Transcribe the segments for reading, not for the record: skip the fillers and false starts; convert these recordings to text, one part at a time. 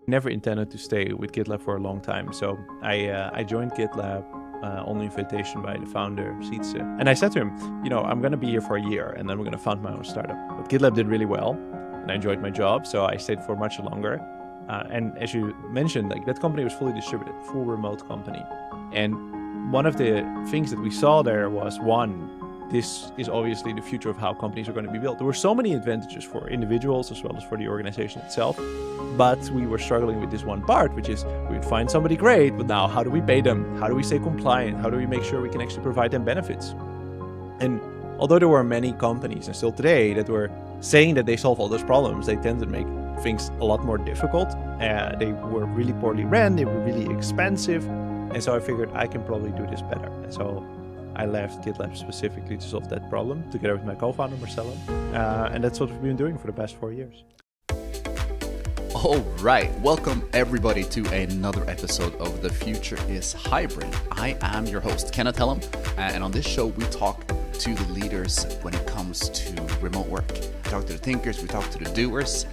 Never intended to stay with GitLab for a long time. So I joined GitLab on invitation by the founder, Sietse. And I said to him, I'm going to be here for a year and then we're going to found my own startup. But GitLab did really well and I enjoyed my job. So I stayed for much longer. And as you mentioned, that company was fully distributed, full remote company. And one of the things that we saw there was, one, this is obviously the future of how companies are going to be built. There were so many advantages for individuals as well as for the organization itself, but we were struggling with this one part, which is we would find somebody great, but now how do we pay them? How do we stay compliant? How do we make sure we can actually provide them benefits? And although there were many companies, and still today, that were saying that they solve all those problems, they tend to make things a lot more difficult. They were really poorly ran, they were really expensive, and so I figured I can probably do this better. And so I left GitLab specifically to solve that problem together with my co-founder, Marcelo. And that's what we've been doing for the past 4 years. All right, welcome everybody to another episode of The Future is Hybrid. I am your host, Kenneth Hellem, and on this show we talk to the leaders when it comes to remote work. We talk to the thinkers, we talk to the doers,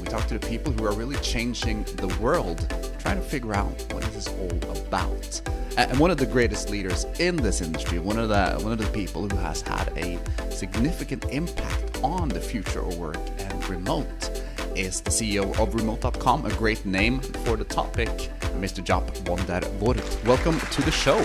we talk to the people who are really changing the world, trying to figure out what this is all about. And one of the greatest leaders in this industry, one of the people who has had a significant impact on the future of work and remote is the CEO of Remote.com, a great name for the topic, Mr. Jaap van der Voort. Welcome to the show.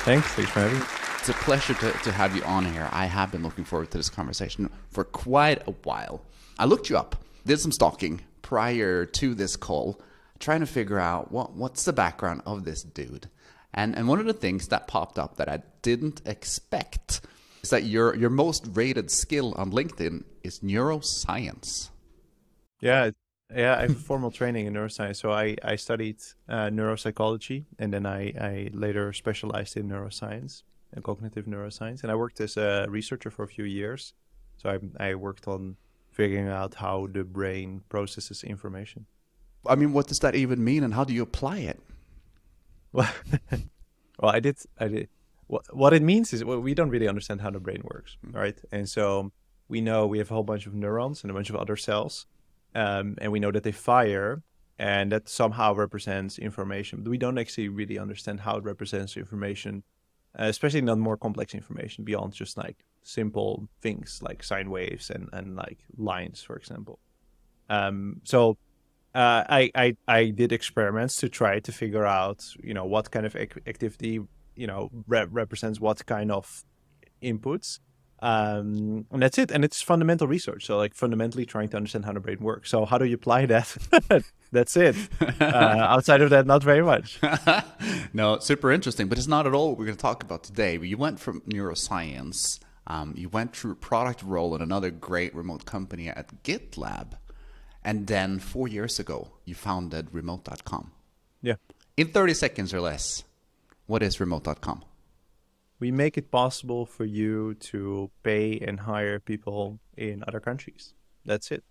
Thanks for having me. It's a pleasure to have you on here. I have been looking forward to this conversation for quite a while. I looked you up, did some stalking prior to this call, trying to figure out what's the background of this dude. And one of the things that popped up that I didn't expect is that your most rated skill on LinkedIn is neuroscience. Yeah, I have a formal training in neuroscience. So I studied neuropsychology, and then I later specialized in neuroscience and cognitive neuroscience. And I worked as a researcher for a few years. So I worked on figuring out how the brain processes information. I mean, what does that even mean, and how do you apply it? Well, I did. What it means is we don't really understand how the brain works, right? And so we know we have a whole bunch of neurons and a bunch of other cells, and we know that they fire, and that somehow represents information. But we don't actually really understand how it represents information, especially not more complex information beyond just like simple things like sine waves and like lines, for example. I did experiments to try to figure out, what kind of activity, represents what kind of inputs. And that's it. And it's fundamental research. So like fundamentally trying to understand how the brain works. So how do you apply that? That's it. Outside of that, not very much. No, super interesting, but it's not at all what we're going to talk about today. You went from neuroscience, you went through a product role in another great remote company at GitLab. And then 4 years ago, you founded Remote.com. Yeah. In 30 seconds or less, what is Remote.com? We make it possible for you to pay and hire people in other countries. That's it.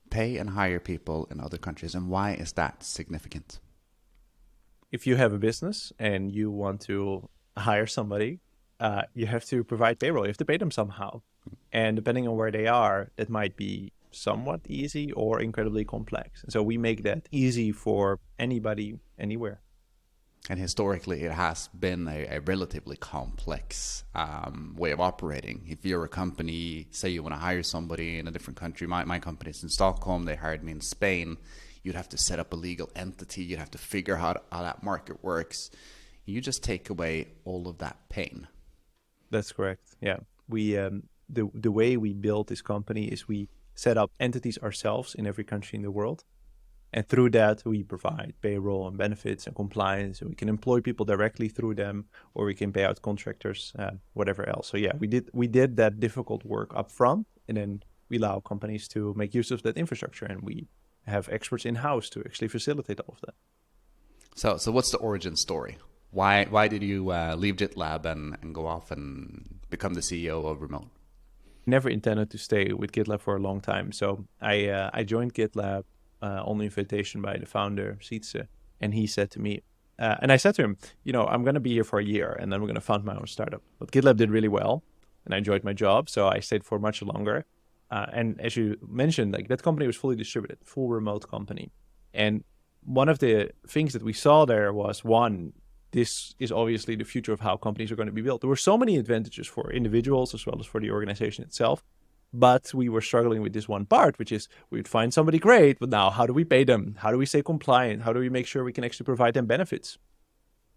Pay and hire people in other countries. And why is that significant? If you have a business and you want to hire somebody, you have to provide payroll. You have to pay them somehow. And depending on where they are, it might be somewhat easy or incredibly complex. And so we make that easy for anybody, anywhere. And historically, it has been a relatively complex way of operating. If you're a company, say you want to hire somebody in a different country, my company is in Stockholm, they hired me in Spain, you'd have to set up a legal entity, you'd have to figure out how that market works. You just take away all of that pain. That's correct. Yeah. We the way we build this company is we set up entities ourselves in every country in the world. And through that, we provide payroll and benefits and compliance. And we can employ people directly through them, or we can pay out contractors, whatever else. So yeah, we did that difficult work up front, and then we allow companies to make use of that infrastructure. And we have experts in-house to actually facilitate all of that. So what's the origin story? Why did you leave GitLab and go off and become the CEO of Remote? Never intended to stay with GitLab for a long time. So I joined GitLab on invitation by the founder, Sietse. And he said to me, and I said to him, I'm going to be here for a year and then we're going to found my own startup. But GitLab did really well and I enjoyed my job. So I stayed for much longer. And as you mentioned, that company was fully distributed, full remote company. And one of the things that we saw there was, one, this is obviously the future of how companies are going to be built. There were so many advantages for individuals as well as for the organization itself. But we were struggling with this one part, which is we'd find somebody great, but now how do we pay them? How do we stay compliant? How do we make sure we can actually provide them benefits?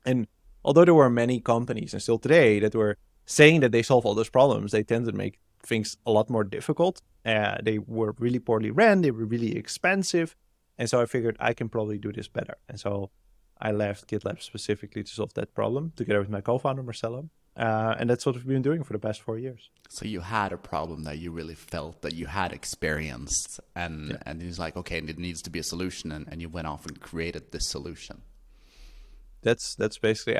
And although there were many companies, and still today, that were saying that they solve all those problems, they tend to make things a lot more difficult. They were really poorly ran. They were really expensive. And so I figured I can probably do this better. And so I left GitLab specifically to solve that problem together with my co-founder, Marcelo. And that's what we've been doing for the past 4 years. So you had a problem that you really felt that you had experienced, and it's like, okay, it needs to be a solution, and you went off and created this solution. That's basically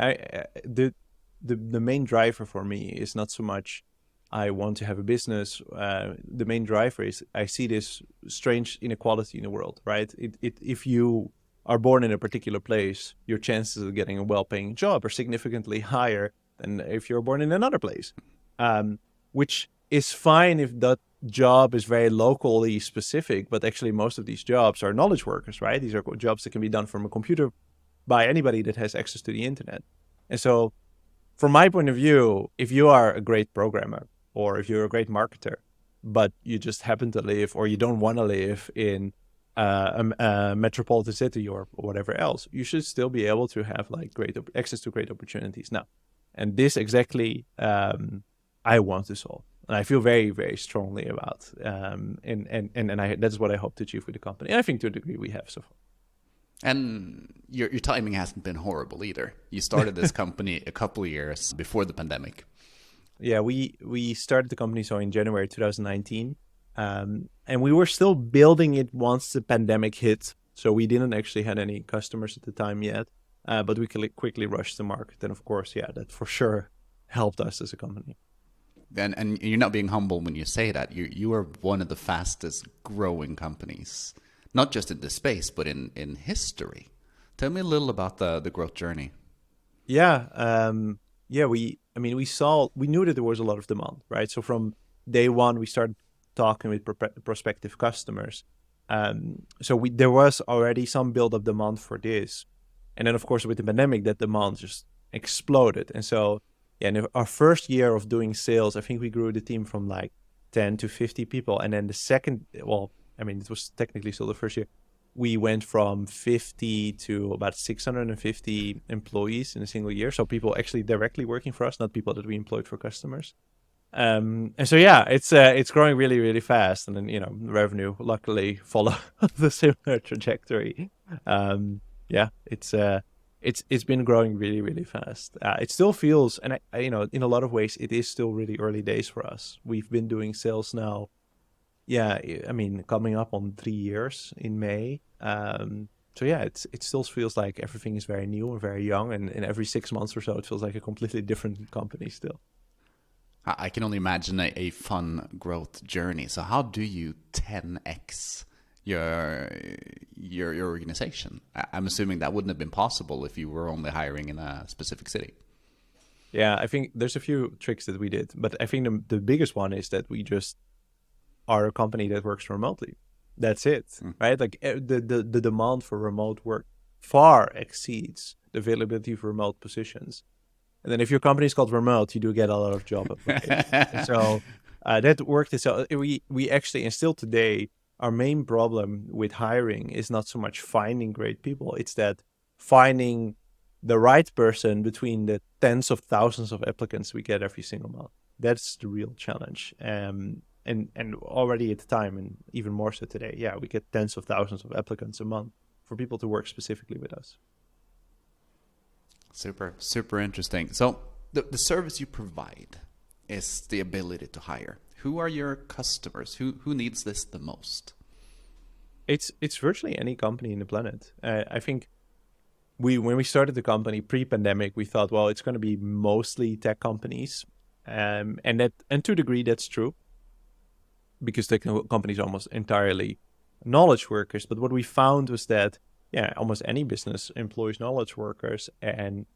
the main driver for me is not so much I want to have a business. The main driver is I see this strange inequality in the world, right? If you are born in a particular place, your chances of getting a well-paying job are significantly higher than if you're born in another place, which is fine if that job is very locally specific, but actually most of these jobs are knowledge workers, right? These are jobs that can be done from a computer by anybody that has access to the internet. And so from my point of view, if you are a great programmer or if you're a great marketer, but you just happen to live or you don't want to live in a metropolitan city or whatever else, you should still be able to have like access to great opportunities now. And this exactly I want to solve, and I feel very, very strongly about. That's what I hope to achieve with the company. And I think to a degree we have so far. And your timing hasn't been horrible either. You started this company a couple of years before the pandemic. Yeah, we started the company in January 2019, and we were still building it once the pandemic hit. So we didn't actually had any customers at the time yet. But we quickly rushed the market. And of course, that for sure helped us as a company. And you're not being humble when you say that. You are one of the fastest growing companies, not just in this space, but in history. Tell me a little about the growth journey. We knew that there was a lot of demand, right? So from day one, we started talking with prospective customers. There was already some build-up demand for this. And then, of course, with the pandemic, that demand just exploded. And so, in our first year of doing sales, I think we grew the team from like 10 to 50 people. And then the second, it was technically still the first year, we went from 50 to about 650 employees in a single year. So people actually directly working for us, not people that we employed for customers. It's growing really, really fast. And then, revenue luckily follow the similar trajectory. It's been growing really, really fast. It still feels, and in a lot of ways, it is still really early days for us. We've been doing sales now, coming up on 3 years in May. It still feels like everything is very new and very young, and every 6 months or so, it feels like a completely different company still. I can only imagine a fun growth journey. So how do you 10x your organization? I'm assuming that wouldn't have been possible if you were only hiring in a specific city. Yeah, I think there's a few tricks that we did, but I think the biggest one is that we just are a company that works remotely. That's it, right? Like the demand for remote work far exceeds the availability for remote positions. And then if your company is called remote, you do get a lot of job applications. So that worked. So we actually, and still today, our main problem with hiring is not so much finding great people. It's that finding the right person between the tens of thousands of applicants we get every single month. That's the real challenge. And already at the time, and even more so today, we get tens of thousands of applicants a month for people to work specifically with us. Super, super interesting. So the service you provide is the ability to hire. Who are your customers? Who needs this the most? It's virtually any company in the planet. I think when we started the company pre-pandemic, we thought, well, it's going to be mostly tech companies, and to a degree that's true, because tech companies are almost entirely knowledge workers. But what we found was that almost any business employs knowledge workers, and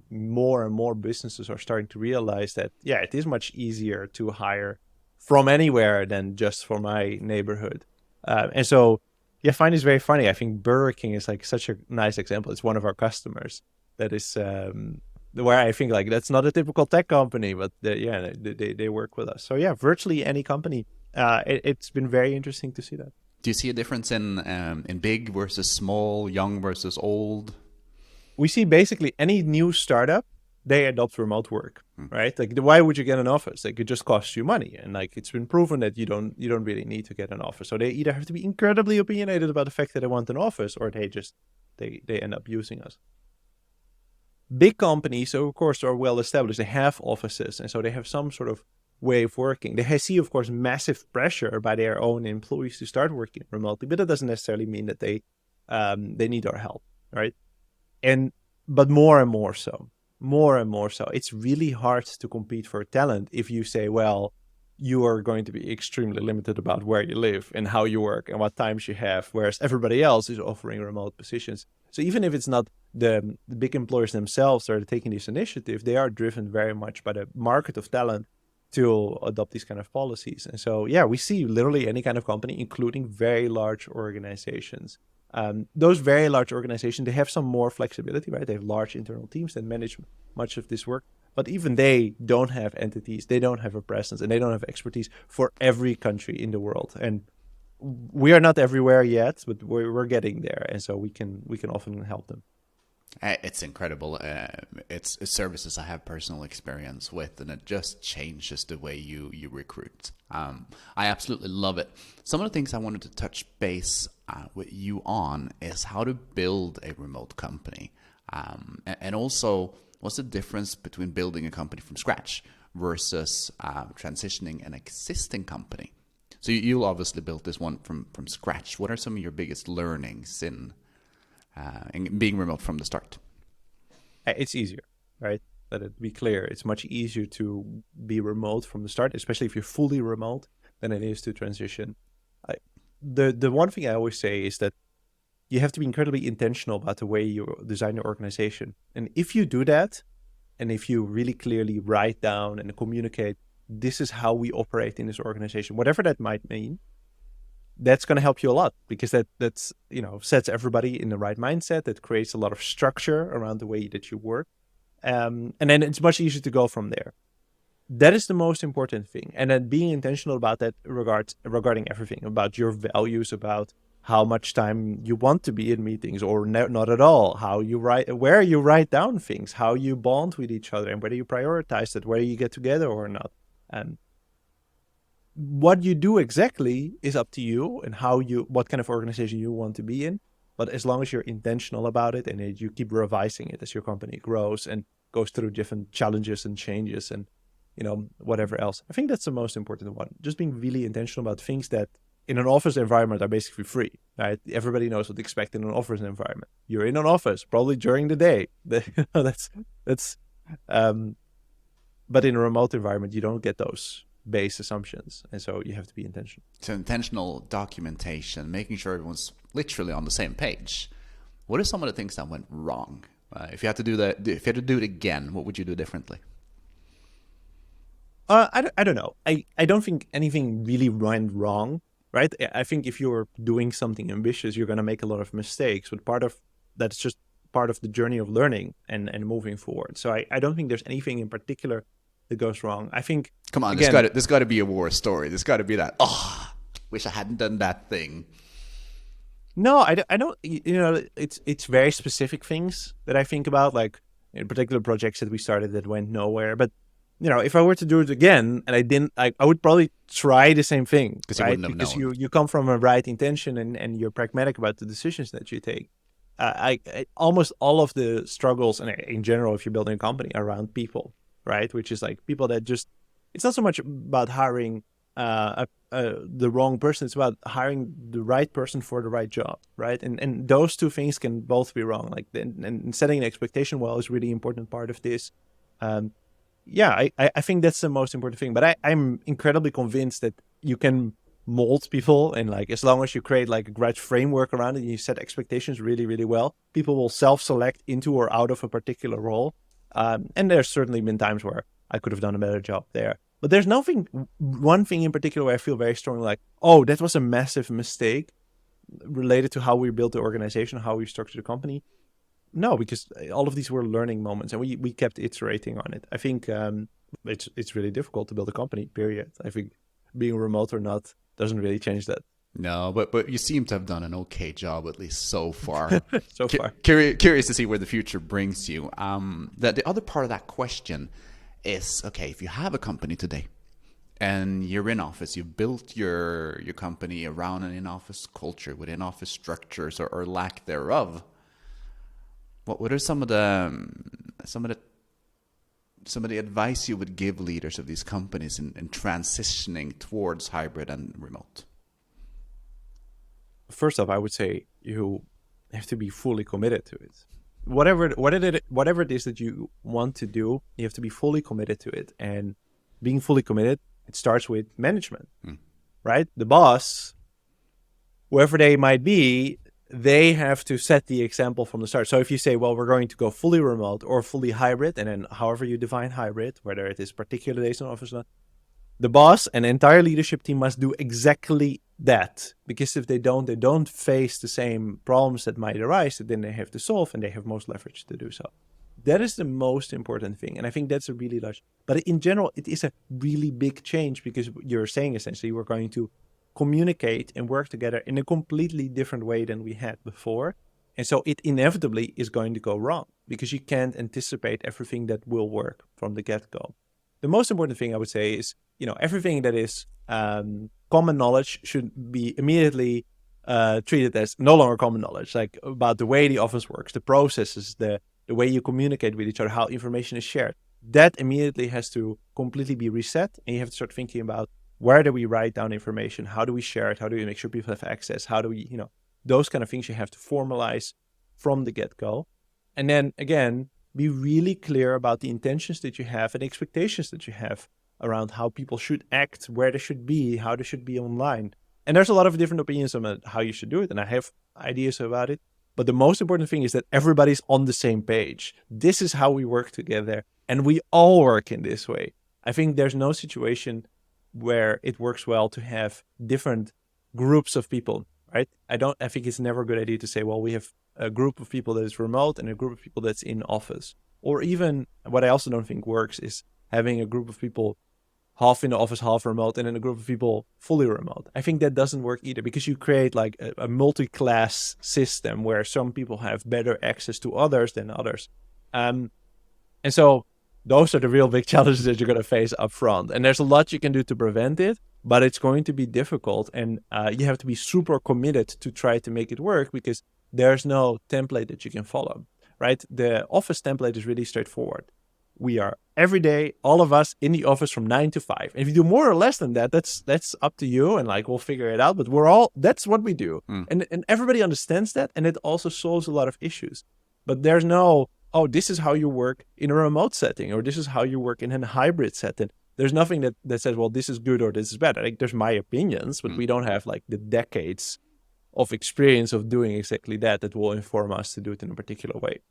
more businesses are starting to realize that it is much easier to hire from anywhere than just from my neighborhood. And so Yeah, fine is very funny. I think Burger King is like such a nice example. It's one of our customers that is where I think like that's not a typical tech company, but they work with us. So yeah, virtually any company. It's been very interesting to see that. Do you see a difference in big versus small, young versus old? We see basically any new startup, they adopt remote work, right? Like, why would you get an office? Like, it just costs you money, and like it's been proven that you don't really need to get an office. So they either have to be incredibly opinionated about the fact that they want an office, or they end up using us. Big companies, so of course, are well established. They have offices, and so they have some sort of way of working. They see, of course, massive pressure by their own employees to start working remotely, but that doesn't necessarily mean that they need our help, right? But more and more so, it's really hard to compete for talent if you say, well, you are going to be extremely limited about where you live and how you work and what times you have, whereas everybody else is offering remote positions. So even if it's not the big employers themselves that are taking this initiative, they are driven very much by the market of talent to adopt these kind of policies. And so, yeah, we see literally any kind of company, including very large organizations. Those very large organizations, they have some more flexibility, right? They have large internal teams that manage much of this work. But even they don't have entities, they don't have a presence, and they don't have expertise for every country in the world. And we are not everywhere yet, but we're getting there. And so we can often help them. It's incredible. It's services I have personal experience with, and it just changes the way you recruit. I absolutely love it. Some of the things I wanted to touch base with you on is how to build a remote company, and also what's the difference between building a company from scratch versus transitioning an existing company. So you obviously built this one from scratch. What are some of your biggest learnings in being remote from the start? It's easier, right? Let it be clear. It's much easier to be remote from the start, especially if you're fully remote, than it is to transition. The one thing I always say is that you have to be incredibly intentional about the way you design your organization. And if you do that, and if you really clearly write down and communicate, this is how we operate in this organization, whatever that might mean, that's going to help you a lot, because that's sets everybody in the right mindset. That creates a lot of structure around the way that you work, and then it's much easier to go from there. That is the most important thing, and then being intentional about that regarding everything, about your values, about how much time you want to be in meetings or not at all, where you write down things, how you bond with each other, and whether you prioritize that, whether you get together or not. And what you do exactly is up to you, and what kind of organization you want to be in. But as long as you're intentional about it, and you keep revising it as your company grows and goes through different challenges and changes and whatever else, I think that's the most important one. Just being really intentional about things that in an office environment are basically free, right? Everybody knows what to expect in an office environment. You're in an office probably during the day. But in a remote environment, you don't get those base assumptions, and so you have to be intentional. So intentional documentation, making sure everyone's literally on the same page. What are some of the things that went wrong? If you had to do that, if you had to do it again, what would you do differently? I don't know. I don't think anything really went wrong, right? I think if you're doing something ambitious, you're going to make a lot of mistakes, but that's just part of the journey of learning and moving forward. So I don't think there's anything in particular that goes wrong. I think, come on, there's got to be a war story. There's got to be that, wish I hadn't done that thing. No, I don't. It's very specific things that I think about, like in particular projects that we started that went nowhere. But if I were to do it again and I didn't, I would probably try the same thing, right? Because you come from a right intention and you're pragmatic about the decisions that you take. I almost all of the struggles, and in general, if you're building a company, around people, right? Which is like people that just, it's not so much about hiring the wrong person. It's about hiring the right person for the right job, right? And those two things can both be wrong. Like, and setting an expectation well is really important part of this. I think that's the most important thing. But I'm incredibly convinced that you can mold people, and like as long as you create like a great framework around it and you set expectations really, really well, people will self-select into or out of a particular role. And there's certainly been times where I could have done a better job there. But there's one thing in particular where I feel very strongly like, oh, that was a massive mistake. related to how we built the organization, how we structured the company? No, because all of these were learning moments, and we kept iterating on it. I think it's really difficult to build a company, period. I think being remote or not doesn't really change that. No, but you seem to have done an okay job, at least so far. So far. Curious to see where the future brings you. The other part of that question is, okay, if you have a company today and you're in office, you've built your company around an in-office culture with in-office structures or lack thereof, what are some of the advice you would give leaders of these companies in transitioning towards hybrid and remote? First off, I would say you have to be fully committed to it. Whatever it is that you want to do, you have to be fully committed to it. And being fully committed, it starts with management, right? The boss, whoever they might be, they have to set the example from the start. So if you say, well, we're going to go fully remote or fully hybrid, and then however you define hybrid, whether it is particular days in office or not, the boss and the entire leadership team must do exactly that. Because if they don't face the same problems that might arise that then they have to solve, and they have most leverage to do so. That is the most important thing. And I think that's a really large, but in general, it is a really big change, because you're saying essentially we're going to communicate and work together in a completely different way than we had before. And so it inevitably is going to go wrong, because you can't anticipate everything that will work from the get-go. The most important thing I would say is, everything that is common knowledge should be immediately treated as no longer common knowledge, like about the way the office works, the processes, the way you communicate with each other, how information is shared. That immediately has to completely be reset, and you have to start thinking about, where do we write down information? How do we share it? How do we make sure people have access? How do we, those kind of things you have to formalize from the get-go. And then again, be really clear about the intentions that you have and expectations that you have around how people should act, where they should be, how they should be online. And there's a lot of different opinions on how you should do it, and I have ideas about it. But the most important thing is that everybody's on the same page. This is how we work together, and we all work in this way. I think there's no situation where it works well to have different groups of people, right? I think it's never a good idea to say, well, we have a group of people that is remote and a group of people that's in office. Or even what I also don't think works is having a group of people half in the office, half remote, and then a group of people fully remote. I think that doesn't work either, because you create like a multi-class system where some people have better access to others than others. And so those are the real big challenges that you're going to face up front. And there's a lot you can do to prevent it, but it's going to be difficult. And you have to be super committed to try to make it work, because there's no template that you can follow, right? The office template is really straightforward. We are every day, all of us in the office from 9 to 5. And if you do more or less than that, that's up to you, and like we'll figure it out. But that's what we do. And everybody understands that, and it also solves a lot of issues. But there's no, this is how you work in a remote setting, or this is how you work in a hybrid setting. There's nothing that says, well, this is good or this is bad. I think there's my opinions, but we don't have like the decades of experience of doing exactly that will inform us to do it in a particular way.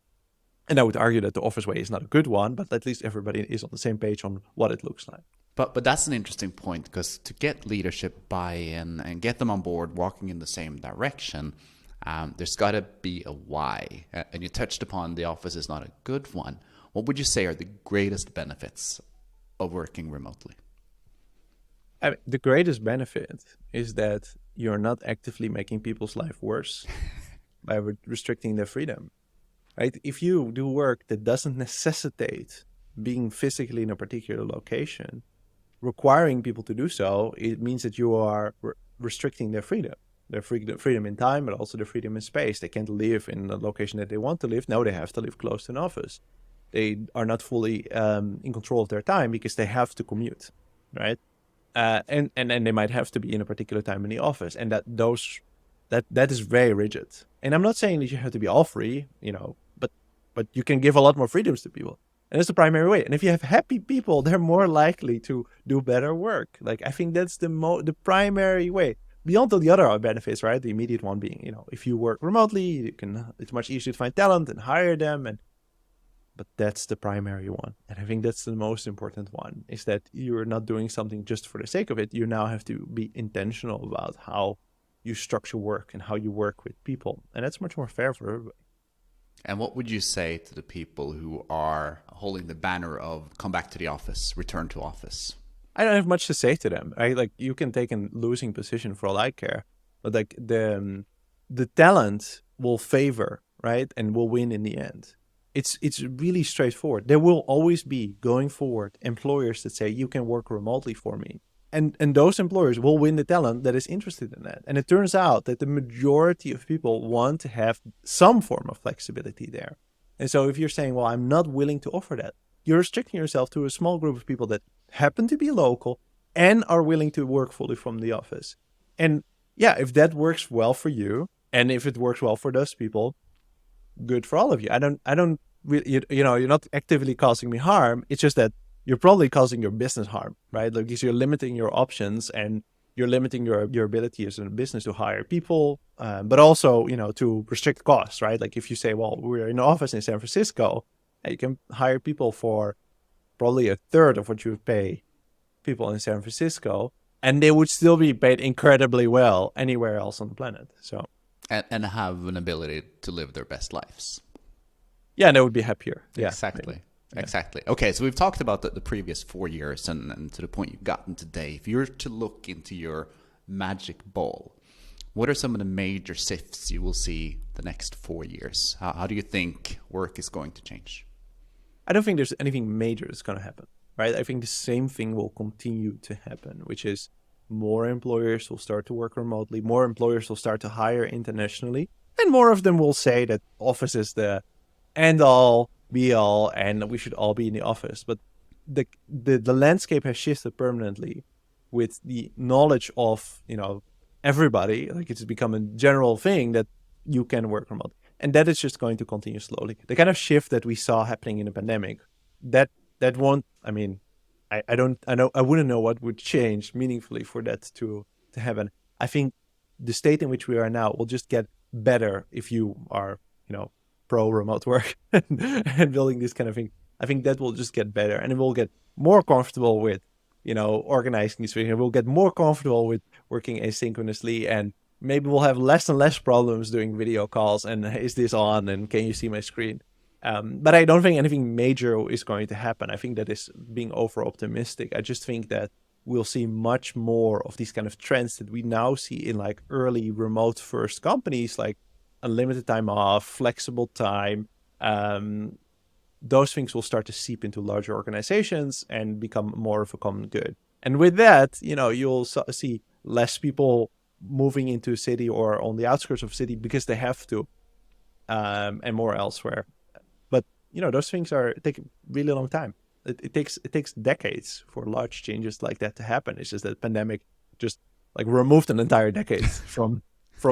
And I would argue that the office way is not a good one, but at least everybody is on the same page on what it looks like. But that's an interesting point, because to get leadership buy-in and get them on board walking in the same direction, there's got to be a why. And you touched upon the office is not a good one. What would you say are the greatest benefits of working remotely? The greatest benefit is that you're not actively making people's life worse by restricting their freedom. Right? If you do work that doesn't necessitate being physically in a particular location, requiring people to do so, it means that you are restricting their freedom in time, but also their freedom in space. They can't live in the location that they want to live. Now they have to live close to an office. They are not fully in control of their time because they have to commute, right? And they might have to be in a particular time in the office, and that is very rigid. And I'm not saying that you have to be all free, but you can give a lot more freedoms to people. And that's the primary way. And if you have happy people, they're more likely to do better work. Like, I think that's the primary way. Beyond all the other benefits, right? The immediate one being, if you work remotely, it's much easier to find talent and hire them. But that's the primary one. And I think that's the most important one, is that you're not doing something just for the sake of it. You now have to be intentional about how you structure work and how you work with people. And that's much more fair for everybody. And what would you say to the people who are holding the banner of come back to the office, return to office? I don't have much to say to them. Like, you can take a losing position for all I care, but like the talent will favor, right, and will win in the end. It's really straightforward. There will always be, going forward, employers that say you can work remotely for me. And those employers will win the talent that is interested in that. And it turns out that the majority of people want to have some form of flexibility there. And so if you're saying, well, I'm not willing to offer that, you're restricting yourself to a small group of people that happen to be local and are willing to work fully from the office. And yeah, if that works well for you, and if it works well for those people, good for all of you. I don't really, you're not actively causing me harm. It's just that you're probably causing your business harm, right? Like, because you're limiting your options and you're limiting your ability as a business to hire people, but also, to restrict costs, right? Like, if you say, well, we're in an office in San Francisco, and you can hire people for probably a third of what you would pay people in San Francisco, and they would still be paid incredibly well anywhere else on the planet. So, and have an ability to live their best lives. Yeah, and they would be happier. Yeah, exactly. Maybe. Exactly. Okay, so we've talked about the previous 4 years and to the point you've gotten today. If you were to look into your magic ball, what are some of the major shifts you will see the next 4 years? How do you think work is going to change? I don't think there's anything major that's going to happen, right? I think the same thing will continue to happen, which is more employers will start to work remotely, more employers will start to hire internationally, and more of them will say that office is the end all, be all, and we should all be in the office. But the landscape has shifted permanently with the knowledge of everybody. Like, it's become a general thing that you can work remote, and that is just going to continue slowly. The kind of shift that we saw happening in the pandemic, that won't. I mean, I wouldn't know what would change meaningfully for that to happen. I think the state in which we are now will just get better if you are pro remote work and building this kind of thing. I think that will just get better, and it will get more comfortable with, organizing these things. We'll get more comfortable with working asynchronously, and maybe we'll have less and less problems doing video calls. And is this on? And can you see my screen? But I don't think anything major is going to happen. I think that is being over optimistic. I just think that we'll see much more of these kind of trends that we now see in like early remote first companies, like unlimited time off, flexible time. Those things will start to seep into larger organizations and become more of a common good. And with that, you'll see less people moving into a city or on the outskirts of a city because they have to, and more elsewhere. But those things take a really long time. It takes decades for large changes like that to happen. It's just that the pandemic just like removed an entire decade from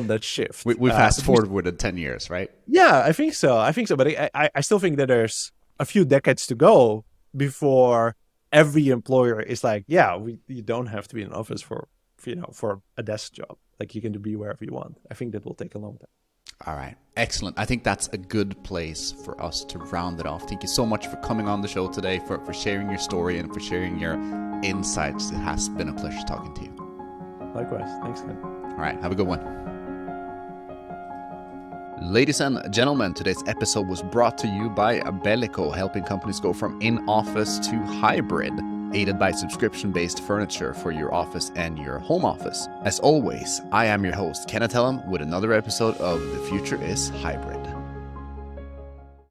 that shift. We fast forwarded 10 years, right? Yeah, I think so. But I still think that there's a few decades to go before every employer is like, you don't have to be in an office for a desk job. Like, you can be wherever you want. I think that will take a long time. All right. Excellent. I think that's a good place for us to round it off. Thank you so much for coming on the show today, for sharing your story and for sharing your insights. It has been a pleasure talking to you. Likewise. Thanks, Ken. All right. Have a good one. Ladies and gentlemen, today's episode was brought to you by Bellico, helping companies go from in-office to hybrid, aided by subscription-based furniture for your office and your home office. As always, I am your host, Kenneth Hellem, with another episode of The Future is Hybrid.